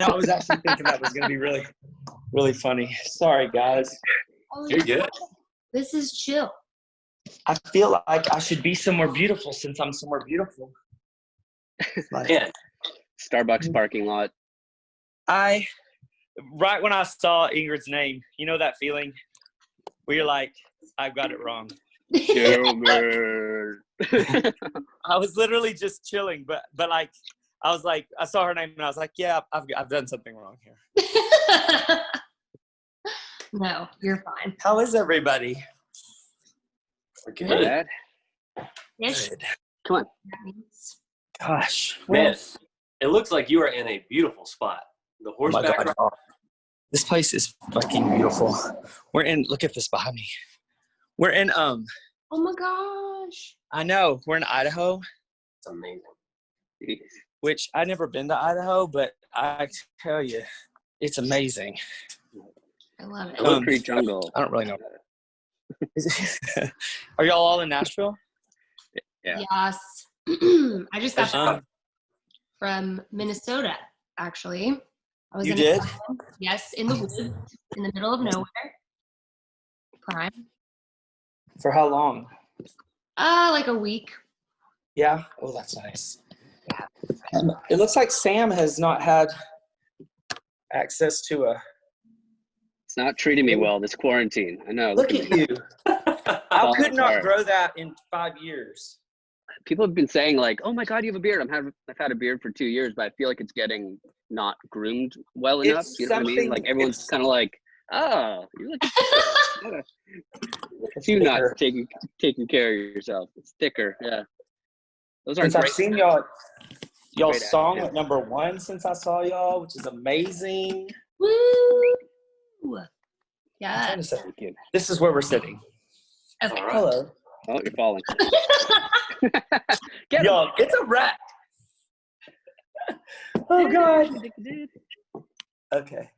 I was actually thinking that was going to be really, really funny. Sorry, guys. You're good. This is chill. I feel like I should be somewhere beautiful since I'm somewhere beautiful. Yeah. Starbucks parking lot. Right when I saw Ingrid's name, you know that feeling where you're like, I've got it wrong. Gilbert. I was literally just chilling, but like, I was like, I saw her name and I was like, yeah, I've done something wrong here. No, you're fine. How is everybody? We're good. Ish. Good. Come on. Gosh. Man, it looks like you are in a beautiful spot. The Oh my horseback God. This place is fucking beautiful. Look at this behind me. We're in, Oh my gosh. I know, we're in Idaho, It's amazing. Jeez. which I've never been to Idaho, but I tell you, it's amazing. I love it. Oak Creek Jungle. I don't really know. Are y'all all in Nashville? Yeah. Yes. I just got back from Minnesota, actually. I was You in did? Yes, in the woods, in the middle of nowhere. Prime. For how long? Like a week. Yeah? Oh, that's nice. It looks like Sam has not had access to a... It's not treating me well, this quarantine. I know. Look at you. I could not Sorry. grow that in 5 years. People have been saying like, "Oh my God, you have a beard." I've had a beard for 2 years, but I feel like it's getting not groomed well enough. It's You know what I mean? something- Like everyone's kind of like, "Oh, you look It's you not thicker. taking care of yourself." It's thicker, yeah. Those aren't Since I've great. seen y'all's Great song attitude. at #1 since I saw y'all, which is amazing. Woo! I'm Yeah. trying to say, Thank you. this is where we're sitting. Okay. All right. Hello. Oh, you're falling. Get him. Y'all, it's a wrap. Oh, God. Okay.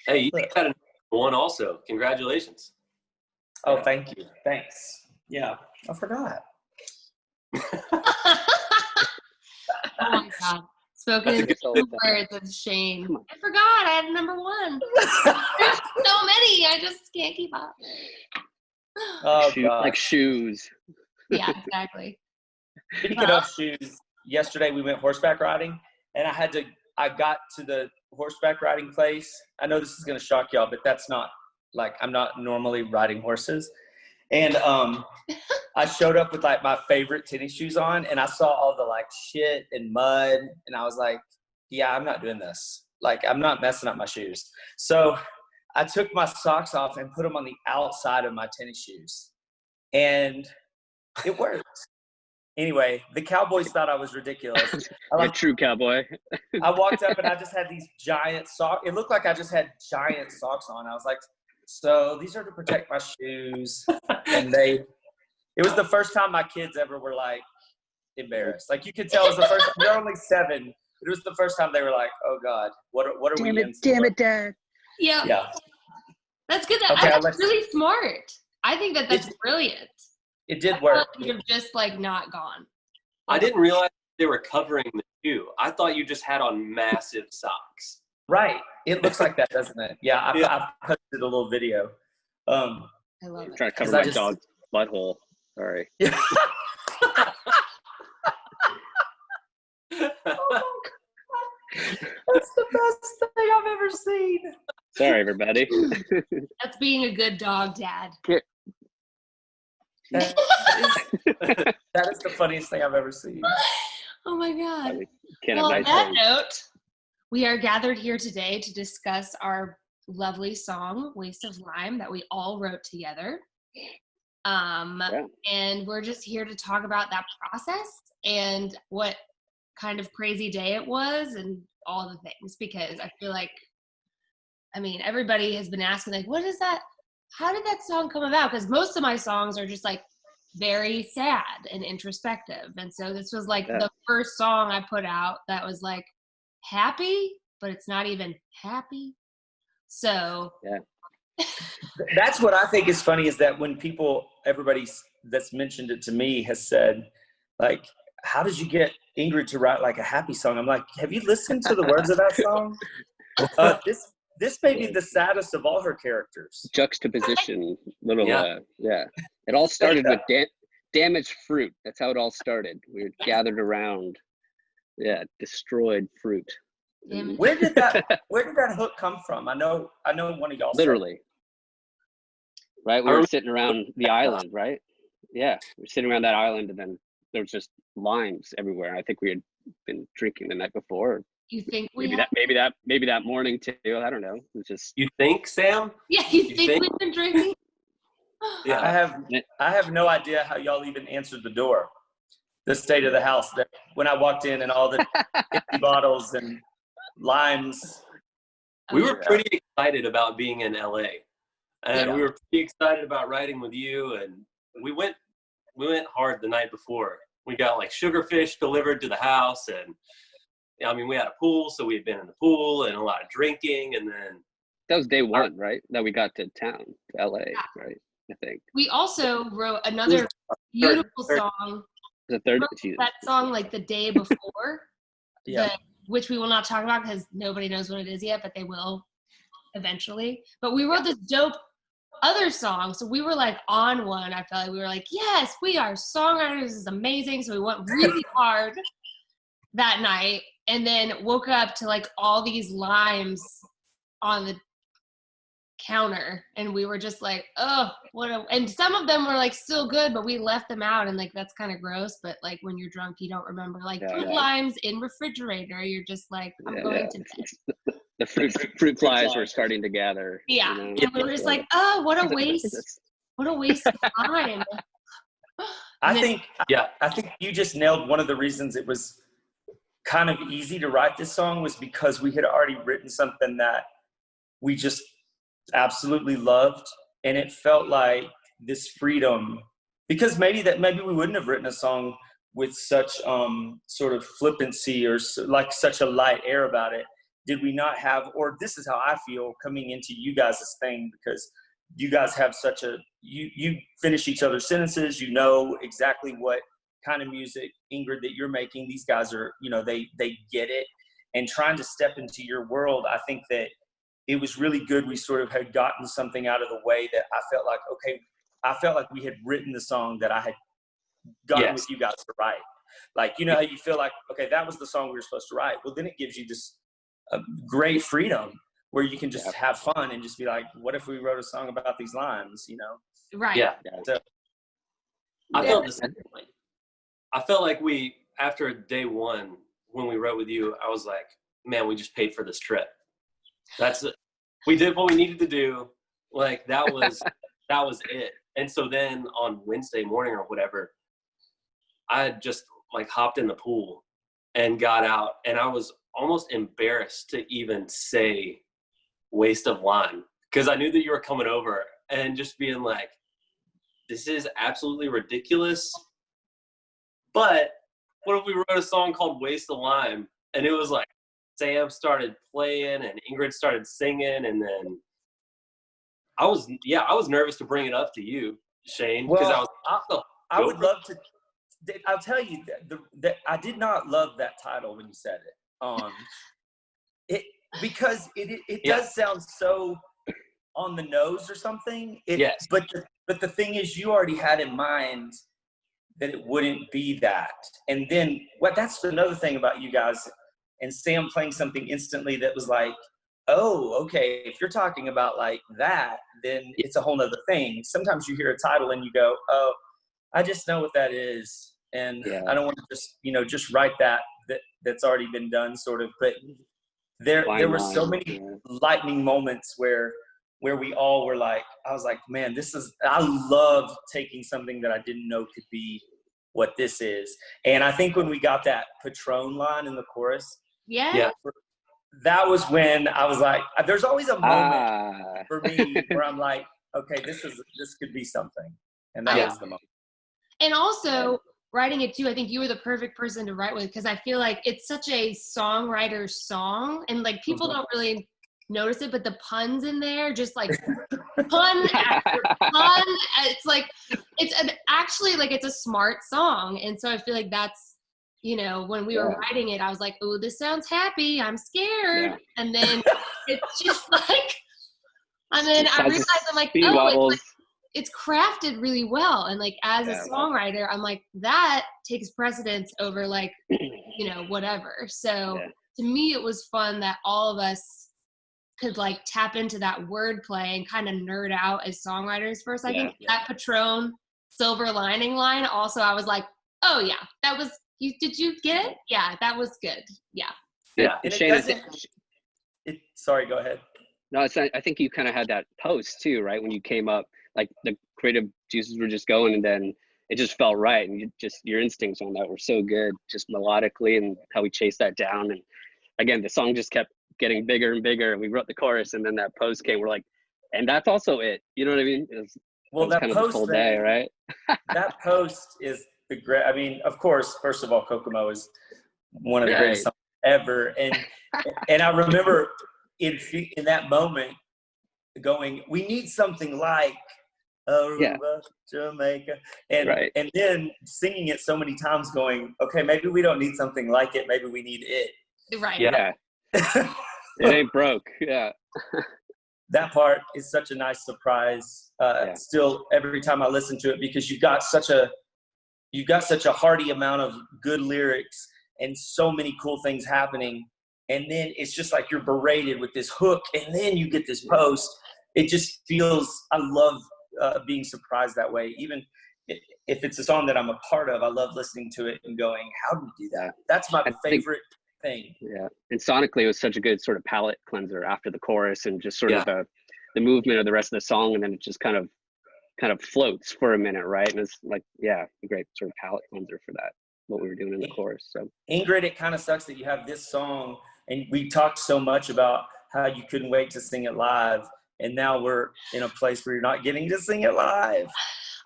Hey, you Look. got a one also. Congratulations. Oh, thank you. Thanks. Yeah, I forgot. Oh my God. Spoken That's a in good two words of shame. I forgot I had #1. There's so many. I just can't keep up. Oh, Like God. shoes. Yeah, exactly. Speaking of shoes, yesterday we went horseback riding, and I got to the horseback riding place. I know this is going to shock y'all, but that's not, like, I'm not normally riding horses. And I showed up with, like, my favorite tennis shoes on, and I saw all the, like, shit and mud, and I was like, yeah, I'm not doing this. Like, I'm not messing up my shoes. So I took my socks off and put them on the outside of my tennis shoes, and it worked. Anyway, the Cowboys thought I was ridiculous. A true cowboy. I walked up and I just had these giant socks. It looked like I just had giant socks on. I was like, so these are to protect my shoes. And it was the first time my kids ever were like embarrassed. Like you could tell it was the first, they're only 7. It was the first time they were like, oh God, what are we in? Damn it, Dad. Yeah. Yeah. That's good. Okay, That's really smart. I think that's brilliant. It did work. You're just like not gone. I didn't realize they were covering the shoe. I thought you just had on massive socks. Right. It looks like that, doesn't it? Yeah. I've posted a little video. I love I'm it. trying to cover 'Cause I my just- dog's butthole. Sorry. Yeah. That's the best thing I've ever seen. Sorry, everybody. That's being a good dog, Dad. That is the funniest thing I've ever seen. Oh my God. Can't Well, have on nice that things. note, we are gathered here today to discuss our lovely song, Waste of Lime, that we all wrote together. And we're just here to talk about that process and what kind of crazy day it was and all the things, because I feel like, I mean, everybody has been asking, like, what is that? How did that song come about? Because most of my songs are just like very sad and introspective. And so this was like the first song I put out that was like happy, but it's not even happy. So That's what I think is funny, is that when everybody that's mentioned it to me has said, like, how did you get Ingrid to write like a happy song? I'm like, have you listened to the words of that song? This may be the saddest of all her characters. Juxtaposition, little, Yeah. yeah. It all started with damaged fruit. That's how it all started. We were gathered around, destroyed fruit. Damn. Where did that hook come from? I know one of y'all Literally. Right? We were sitting around the island, right? Yeah. We were sitting around that island, and then there was just limes everywhere. I think we had been drinking the night before. You think we maybe that morning too. I don't know. It was just. You think, Sam? Yeah, you think we've been drinking? Yeah. I have no idea how y'all even answered the door. The state of the house. That when I walked in and all the empty bottles and limes. We were pretty excited about being in LA, and we were pretty excited about riding with you. And we went hard the night before. We got like sugarfish delivered to the house, and I mean, we had a pool, so we had been in the pool and a lot of drinking, and then that was day one, right? That we got to town, to LA, right? I think we also wrote another beautiful song. The third, that song like the day before, which we will not talk about because nobody knows what it is yet, but they will eventually. But we wrote this dope other song, so we were like on one. I felt like we were like, yes, we are songwriters. This is amazing. So we went really hard that night, and then woke up to like all these limes on the counter, and we were just like, oh, and some of them were like still good, but we left them out, and like that's kind of gross, but like when you're drunk you don't remember like limes in refrigerator. You're just like, I'm going to bed. The fruit flies were starting to gather. Yeah, you know? And we were just like, oh, what a waste of time. I think you just nailed one of the reasons it was kind of easy to write this song, was because we had already written something that we just absolutely loved, and it felt like this freedom, because maybe we wouldn't have written a song with such sort of flippancy or like such a light air about it, did we not have, or this is how I feel coming into you guys' thing, because you guys have such a, you finish each other's sentences, you know exactly what kind of music, Ingrid, that you're making. These guys are, you know, they get it, and trying to step into your world, I think that it was really good. We sort of had gotten something out of the way that I felt like, okay, I felt like we had written the song that I had gotten with you guys to write. Like, you know how you feel like, okay, that was the song we were supposed to write. Well, then it gives you this great freedom where you can just have fun and just be like, what if we wrote a song about these limes, you know? Right. Yeah. So, I felt the same way. I felt like after day one, when we wrote with you, I was like, man, we just paid for this trip. That's it. We did what we needed to do. Like that was it. And so then on Wednesday morning or whatever, I had just like hopped in the pool and got out, and I was almost embarrassed to even say waste of lime, because I knew that you were coming over, and just being like, this is absolutely ridiculous. But what if we wrote a song called Waste of Lime? And it was like, Sam started playing and Ingrid started singing, and then I was nervous to bring it up to you, Shane, because I would love to. I'll tell you that I did not love that title when you said it. Because it does sound so on the nose or something. Yes. But the thing is, you already had in mind that it wouldn't be that, and then that's another thing about you guys. And Sam playing something instantly that was like, oh, okay, if you're talking about like that, then it's a whole nother thing. Sometimes you hear a title and you go, oh, I just know what that is. And I don't want to just write that's already been done sort of. But there were so many lightning moments where we all were like, I was like, man, I love taking something that I didn't know could be what this is. And I think when we got that Patron line in the chorus, that was when I was like, there's always a moment for me where I'm like, okay, this could be something. And that was the moment. And also writing it too, I think you were the perfect person to write with, because I feel like it's such a songwriter's song, and like people don't really notice it, but the puns in there, just like pun after pun, it's like, it's actually like, it's a smart song. And so I feel like that's you know, when we were writing it, I was like, oh, this sounds happy. I'm scared. Yeah. And then it's just like, and then I realized, I'm like, oh, it's crafted really well. And like, as a songwriter, I'm like, that takes precedence over like, you know, whatever. So to me, it was fun that all of us could like tap into that wordplay and kind of nerd out as songwriters for a second. That Patron Silver Lining line also, I was like, oh yeah, that was, did you get it? Yeah, that was good. Yeah. Yeah. And Shane, sorry, go ahead. No, I think you kind of had that post too, right? When you came up, like the creative juices were just going, and then it just felt right. And your instincts on that were so good, just melodically, and how we chased that down. And again, the song just kept getting bigger and bigger. And we wrote the chorus, and then that post came. We're like, and that's also it. You know what I mean? That kind post, of the full day, right? That post is the great. I mean, of course, first of all, Kokomo is one of the greatest songs ever. And I remember in that moment going, we need something like Aruba, Jamaica, and then singing it so many times going, okay, maybe we don't need something like it, maybe we need it. Right. Yeah. It ain't broke. Yeah. That part is such a nice surprise. Still, every time I listen to it, because you've got such a hearty amount of good lyrics and so many cool things happening. And then it's just like you're berated with this hook, and then you get this post. It just feels, I love being surprised that way. Even if it's a song that I'm a part of, I love listening to it and going, how do we do that? That's my favorite thing. Yeah. And sonically, it was such a good sort of palate cleanser after the chorus, and just sort of the movement of the rest of the song. And then it just kind of floats for a minute, right? And it's like, a great sort of palate cleanser for that, what we were doing in the chorus. So Ingrid, it kind of sucks that you have this song, and we talked so much about how you couldn't wait to sing it live, and now we're in a place where you're not getting to sing it live.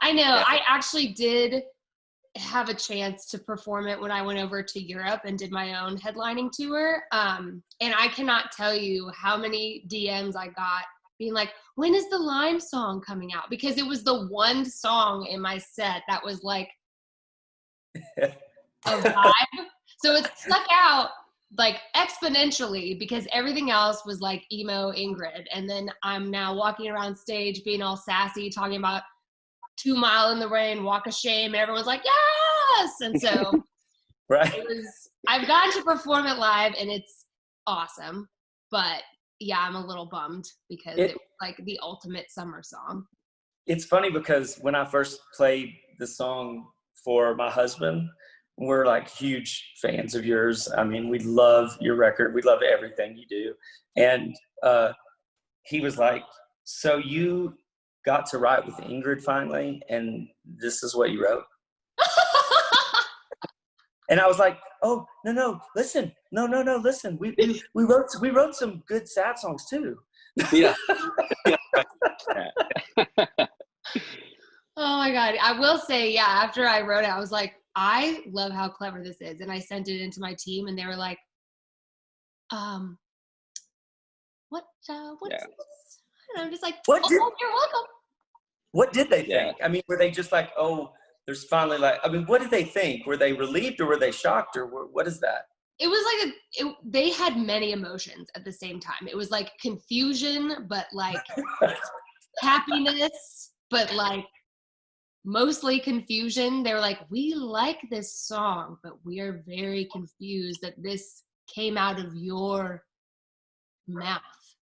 I know. Yeah. I actually did have a chance to perform it when I went over to Europe and did my own headlining tour. And I cannot tell you how many DMs I got being like, when is the Lime song coming out? Because it was the one song in my set that was like a vibe. So it stuck out like exponentially, because everything else was like emo Ingrid. And then I'm now walking around stage being all sassy, talking about 2 Mile in the Rain, Walk of Shame, and everyone's like, yes! And so I've gotten to perform it live, and it's awesome. But yeah, I'm a little bummed because it was like the ultimate summer song. It's funny because when I first played the song for my husband, we're like huge fans of yours. I mean, we love your record. We love everything you do. And he was like, so you got to write with Ingrid finally, and this is what you wrote? And I was like, oh, no, listen. No, listen. We wrote some good sad songs too. Yeah. Oh my God. I will say, after I wrote it, I was like, I love how clever this is. And I sent it into my team, and they were like, what is this? And I'm just like, you're welcome. What did they think? I mean, were they just like, oh, there's finally like, I mean, what did they think? Were they relieved, or were they shocked, or what is that? It was like, they had many emotions at the same time. It was like confusion, but like happiness, but like mostly confusion. They were like, we like this song, but we are very confused that this came out of your mouth.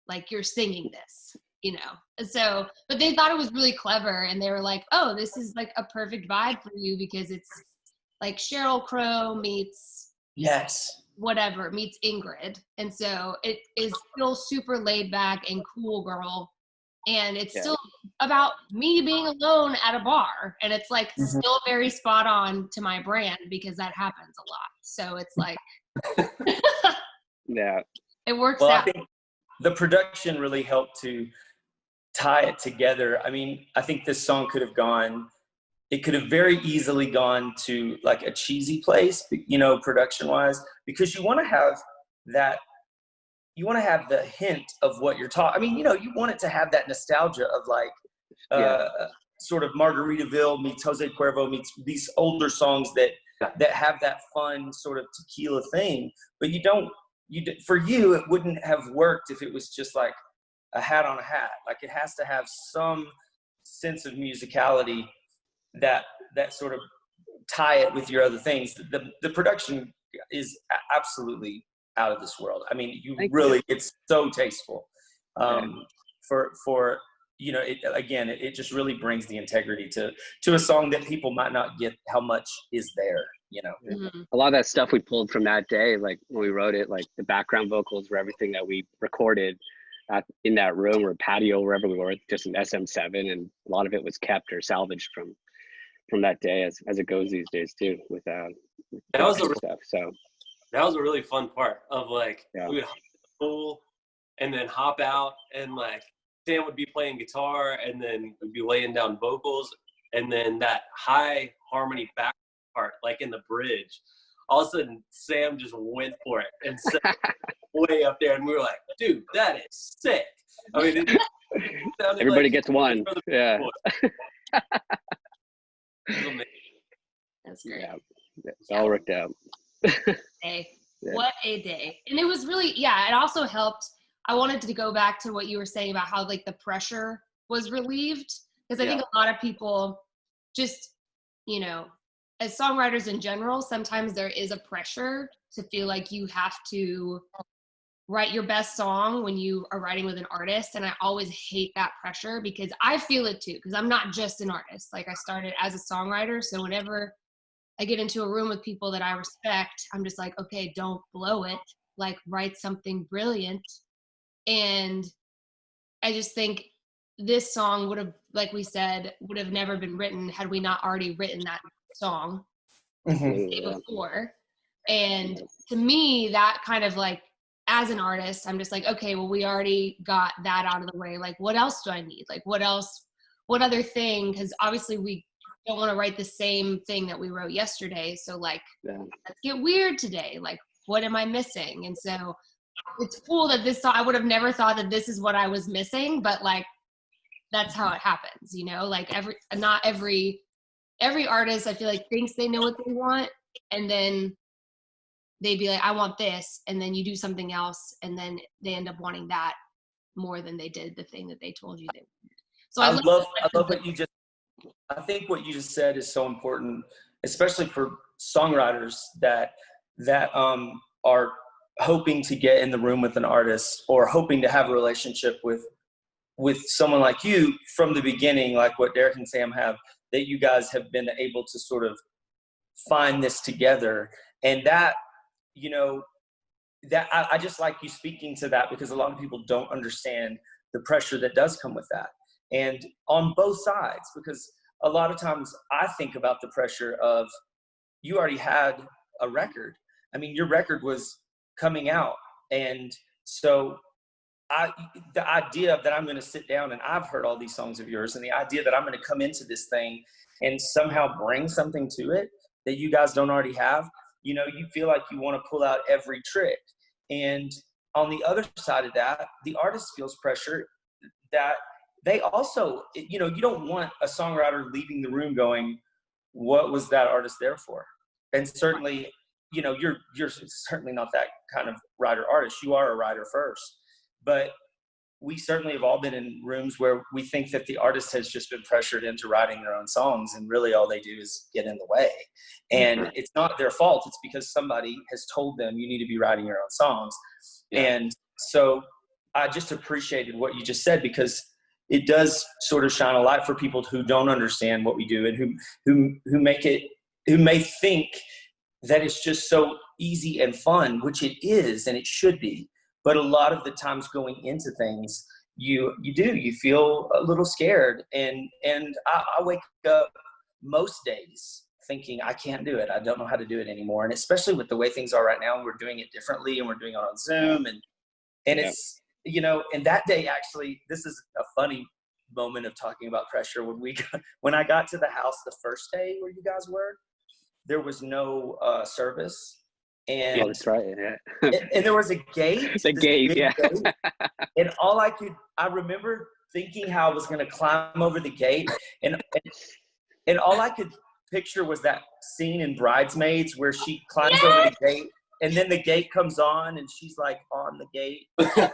Like, you're singing this, you know? So, but they thought it was really clever, and they were like, oh, this is like a perfect vibe for you, because it's like Sheryl Crow meets whatever meets Ingrid. And so it is still super laid back and cool girl. And it's still about me being alone at a bar. And it's like still very spot on to my brand, because that happens a lot. So it's like, it works out. I think the production really helped to tie it together. I mean, I think this song could have very easily gone to like a cheesy place, you know, production wise, because you want to have the hint of what you're talking. I mean, you know, you want it to have that nostalgia of like sort of Margaritaville meets Jose Cuervo meets these older songs that that have that fun sort of tequila thing, but for you, it wouldn't have worked if it was just like a hat on a hat. Like it has to have some sense of musicality that sort of tie it with your other things. The production is absolutely out of this world. I mean, it's so tasteful. For it just really brings the integrity to a song that people might not get how much is there, Mm-hmm. A lot of that stuff we pulled from that day, like when we wrote it, like the background vocals were everything that we recorded in that room or patio, wherever we were, just an SM7, and a lot of it was kept or salvaged from that day, as it goes these days too, with that was stuff. So that was a really fun part of we would hop in the pool and then hop out, and like Sam would be playing guitar and then we'd be laying down vocals, and then that high harmony back part, like in the bridge, all of a sudden Sam just went for it and set way up there, and we were like, dude, that is sick. I mean, everybody gets one. Yeah. That's great. Yeah, it's all worked out. What a day. And it was really, it also helped. I wanted to go back to what you were saying about how like the pressure was relieved, because I think a lot of people just, as songwriters in general, sometimes there is a pressure to feel like you have to write your best song when you are writing with an artist. And I always hate that pressure, because I feel it too, because I'm not just an artist. Like I started as a songwriter. So whenever I get into a room with people that I respect, I'm just like, okay, don't blow it. Like write something brilliant. And I just think this song would have, like we said, would have never been written had we not already written that song the day before. And to me, that kind of like, as an artist, I'm just like, okay, well, we already got that out of the way. Like, what else do I need? Like, what other thing? Because obviously we don't want to write the same thing that we wrote yesterday. So like, let's get weird today. Like, what am I missing? And so it's cool that this song, I would have never thought that this is what I was missing, but like, that's how it happens, like not every artist, I feel like, thinks they know what they want. And then they'd be like, I want this. And then you do something else. And then they end up wanting that more than they did the thing that they told you they wanted. So I love what you just, I think what you just said is so important, especially for songwriters that are hoping to get in the room with an artist or hoping to have a relationship with someone like you from the beginning, like what Derek and Sam have, that you guys have been able to sort of find this together. And that, that I just like you speaking to that, because a lot of people don't understand the pressure that does come with that. And on both sides, because a lot of times I think about the pressure of, you already had a record. I mean, your record was coming out. And so the idea that I'm going to sit down, and I've heard all these songs of yours, and the idea that I'm going to come into this thing and somehow bring something to it that you guys don't already have, you feel like you want to pull out every trick. And on the other side of that, the artist feels pressure that they also, you don't want a songwriter leaving the room going, what was that artist there for? And certainly, you're certainly not that kind of writer artist. You are a writer first. But we certainly have all been in rooms where we think that the artist has just been pressured into writing their own songs, and really all they do is get in the way. And it's not their fault. It's because somebody has told them you need to be writing your own songs. Yeah. And so I just appreciated what you just said, because it does sort of shine a light for people who don't understand what we do, and who may think that it's just so easy and fun, which it is, and it should be. But a lot of the times going into things, you feel a little scared. And I wake up most days thinking, I can't do it. I don't know how to do it anymore. And especially with the way things are right now, we're doing it differently, and we're doing it on Zoom. And it's, and that day, actually, this is a funny moment of talking about pressure. When I got to the house the first day where you guys were, there was no service. And that's right. Yeah. and there was a gate. It's a gate, yeah. Gate, and I remember thinking how I was going to climb over the gate, and all I could picture was that scene in Bridesmaids where she climbs over the gate and then the gate comes on and she's like on the gate.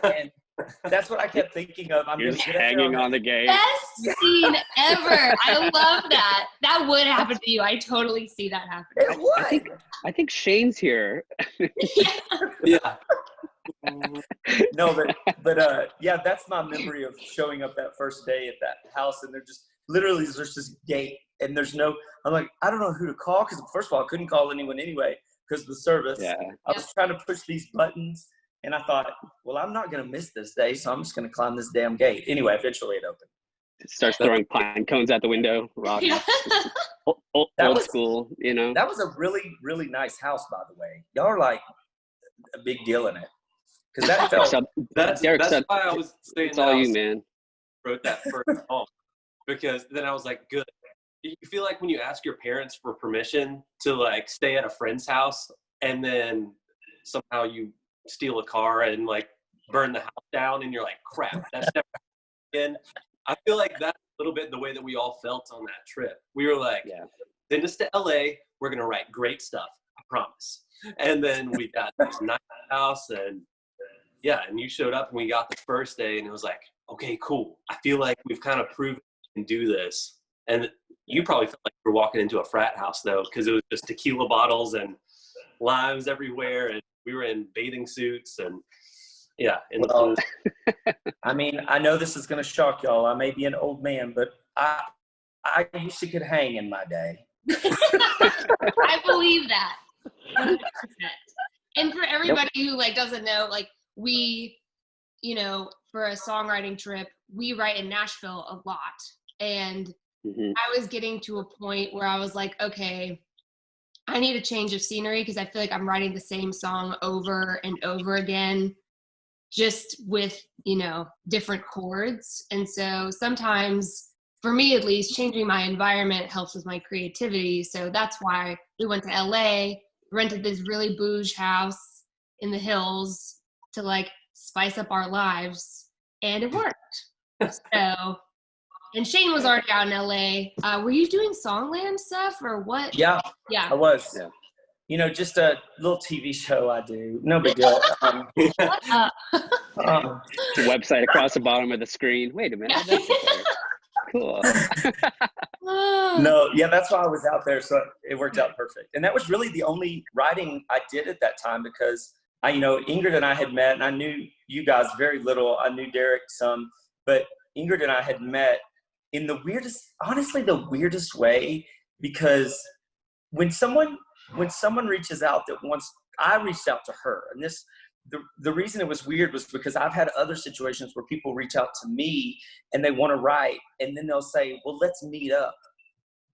And that's what I kept thinking of. I'm You're just just hanging on the gate. Best scene ever. I love that. That would happen to you. I totally see that happening. It would. I think Shane's here. Yeah. No, but yeah, that's my memory of showing up that first day at that house, and there's this gate, and I'm like, I don't know who to call, because first of all, I couldn't call anyone anyway because of the service. Yeah. I was trying to push these buttons, and I thought, well, I'm not going to miss this day, so I'm just going to climb this damn gate. Anyway, eventually it opened. Starts throwing pine cones out the window. Rock. Yeah. Old school, you know. That was a really, really nice house, by the way. Y'all are like a big deal in it. Because that felt... That's why I was saying it's all you, man. Wrote that first song, because then I was like, good. You feel like when you ask your parents for permission to like stay at a friend's house, and then somehow you steal a car and like burn the house down, and you're like, crap, that's never happened again. I feel like that's a little bit the way that we all felt on that trip. We were like, send us to LA, we're gonna write great stuff, I promise. And then we got this nice house, and and you showed up and we got the first day, and it was like, okay, cool. I feel like we've kind of proven we can do this. And you probably felt like you were walking into a frat house though, because it was just tequila bottles and limes everywhere, and we were in bathing suits and in the pool. I mean, I know this is going to shock y'all. I may be an old man, but I used to get hang in my day. I believe that. 100%. And for everybody who like doesn't know, like we, for a songwriting trip, we write in Nashville a lot. And I was getting to a point where I was like, okay, I need a change of scenery, because I feel like I'm writing the same song over and over again, just with, different chords. And so sometimes, for me at least, changing my environment helps with my creativity. So that's why we went to LA, rented this really bougie house in the hills to like spice up our lives, and it worked. So, and Shane was already out in LA. Were you doing Songland stuff or what? Yeah, I was. Yeah. Just a little TV show I do. No big deal. Website across the bottom of the screen. Wait a minute. That's cool. No, that's why I was out there. So it worked out perfect. And that was really the only writing I did at that time, because Ingrid and I had met, and I knew you guys very little. I knew Derek some, but Ingrid and I had met in the weirdest way, because when someone reaches out I reached out to her, and the reason it was weird was because I've had other situations where people reach out to me and they want to write, and then they'll say, well, let's meet up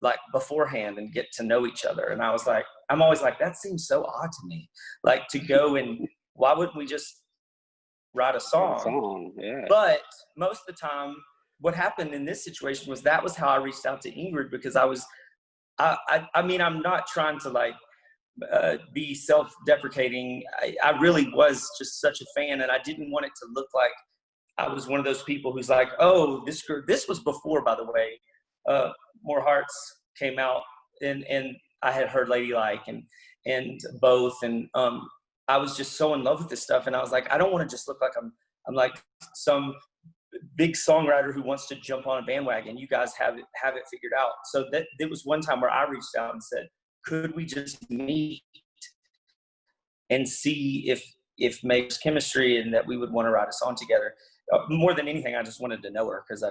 like beforehand and get to know each other. And I'm always like, that seems so odd to me, like to go and why wouldn't we just write a song? Yeah. But most of the time what happened in this situation was that was how I reached out to Ingrid, because I mean, I'm not trying to like be self-deprecating. I really was just such a fan, and I didn't want it to look like I was one of those people who's like, oh, this was before, by the way, More Hearts came out, and I had heard Ladylike and both, and I was just so in love with this stuff, and I was like, I don't want to just look like I'm like some big songwriter who wants to jump on a bandwagon. You guys have it figured out. So that there was one time where I reached out and said, could we just meet and see if Meg's chemistry and that we would want to write a song together. More than anything, I just wanted to know her, because I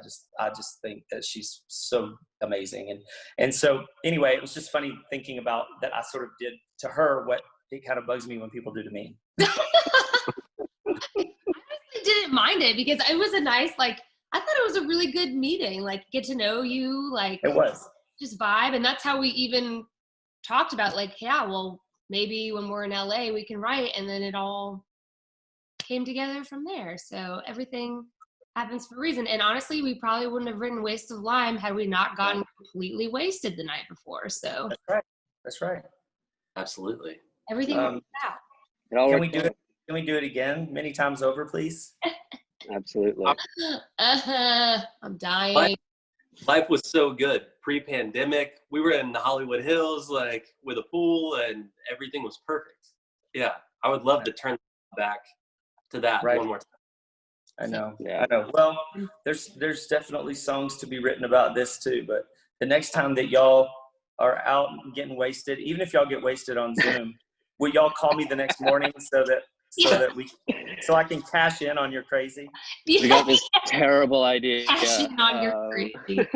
just think that she's so amazing. And so anyway, it was just funny thinking about that. I sort of did to her what it kind of bugs me when people do to me. I didn't mind it, because it was a nice, like, I thought it was a really good meeting, like get to know you, like it was just vibe. And that's how we even talked about, like, well, maybe when we're in LA we can write, and then it all came together from there. So everything happens for a reason. And honestly, we probably wouldn't have written Waste of Lime had we not gotten completely wasted the night before. So that's right. Absolutely. Everything worked out. Can we do it again many times over, please? Absolutely. I'm dying. life was so good pre-pandemic. We were in the Hollywood Hills, like with a pool, and everything was perfect. Yeah, I would love to turn back to that Right. one more time. I know. Yeah. I know. Well, there's definitely songs to be written about this too, but the next time that y'all are out and getting wasted, even if y'all get wasted on Zoom, will y'all call me the next morning so I can cash in on your crazy? We got this terrible idea. Cashing on your crazy.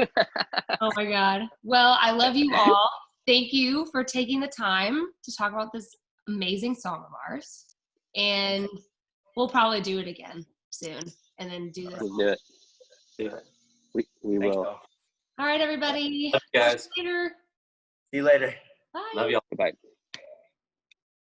Oh my God. Well, I love you all. Thank you for taking the time to talk about this amazing song of ours. And we'll probably do it again soon and then do this. We'll do it. Yeah. We Thanks, will. y'all. All right, everybody. Love you guys. Later. See you later. Bye. Love y'all. Goodbye.